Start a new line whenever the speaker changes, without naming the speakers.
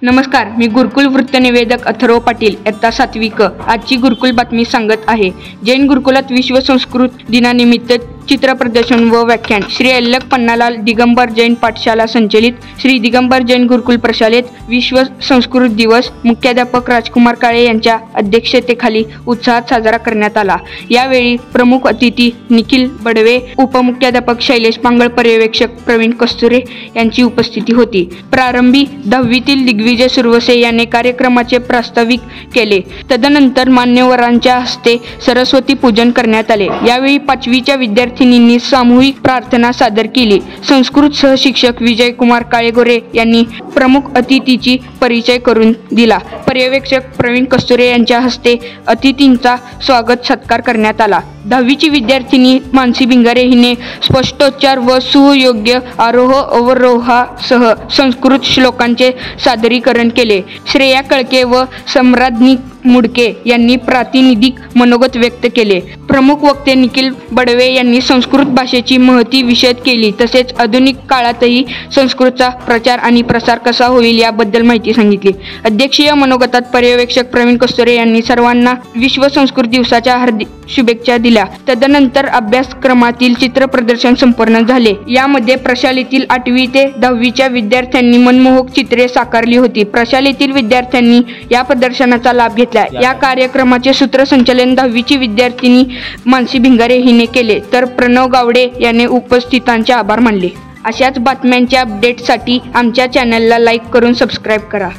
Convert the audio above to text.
नमस्कार, मी गुरुकुल वृत्तनिवेदक अथर्व पाटील इयत्ता 7वी क. आजची गुरुकुल बातमी सांगत आहे. जैन गुरुकुलात विश्व संस्कृत दिनानिमित्त चित्र प्रदर्शन व व्याख्यान. श्री अल्लग पन्नालाल दिगंबर जैन पाठशाला संचलित श्री दिगंबर जैन गुरुकुल प्रशालेत विश्व संस्कृत दिवस मुख्याध्यापक राजकुमार काळे यांच्या अध्यक्षतेखाली उत्साहात साजरा करण्यात आला. यावेळी प्रमुख अतिथी निखिल बडवे, उपमुख्याध्यापक शैलेश पांगळ, पर्यवेक्षक प्रवीण कस्तुरे यांची उपस्थिती होती. प्रारंभी 10वीतील दिग्विजय सुरवसे यांनी कार्यक्रमाचे प्रास्ताविक केले. तदनंतर मान्यवरांच्या हस्ते सरस्वती पूजन करण्यात आले. यावेळी 5वीच्या विद्यार्थिनींनी सामूहिक प्रार्थना सादर केली. संस्कृत सहशिक्षक विजयकुमार काळेगोरे यांनी प्रमुख अतिथीची परिचय करून दिला. पर्यवेक्षक प्रवीण कस्तुरे यांच्या हस्ते अतिथींचा स्वागत सत्कार करण्यात आला. 10वीची विद्यार्थिनी मानसी भिंगारे हिने स्पष्टोच्चार व सुयोग्य आरोह अवरोहासह संस्कृत श्लोकांचे सादरीकरण केले. श्रेया कळके व सम्राज्ञी मुडके यांनी प्रातिनिधिक मनोगत व्यक्त केले. प्रमुख वक्ते निखिल बडवे यांनी संस्कृत भाषेची महती विशद केली. तसेच आधुनिक काळातही संस्कृतचा प्रचार आणि प्रसार कसा होईल याबद्दल माहिती सांगितली. अध्यक्षीय मनोगतात पर्यवेक्षक प्रवीण कस्तुरे यांनी सर्वांना विश्व संस्कृत दिवसाच्या हार्दिक शुभेच्छा दिल्या. तदनंतर अभ्यासक्रमातील चित्र प्रदर्शन संपन्न झाले. यामध्ये प्रशालेतील 8वी ते 10वीच्या विद्यार्थ्यांनी मनमोहक चित्रे साकारली होती. प्रशालेतील विद्यार्थ्यांनी या प्रदर्शनाचा लाभ घेतला. या कार्यक्रमाचे सूत्रसंचालन 10वीची विद्यार्थिनी मानसी भिंगारे हिने केले, तर प्रणव गावडे याने उपस्थितांचे आभार मानले. अशाच बातम्यांच्या अपडेटसाठी आमच्या चॅनलला लाईक करून सबस्क्राईब करा.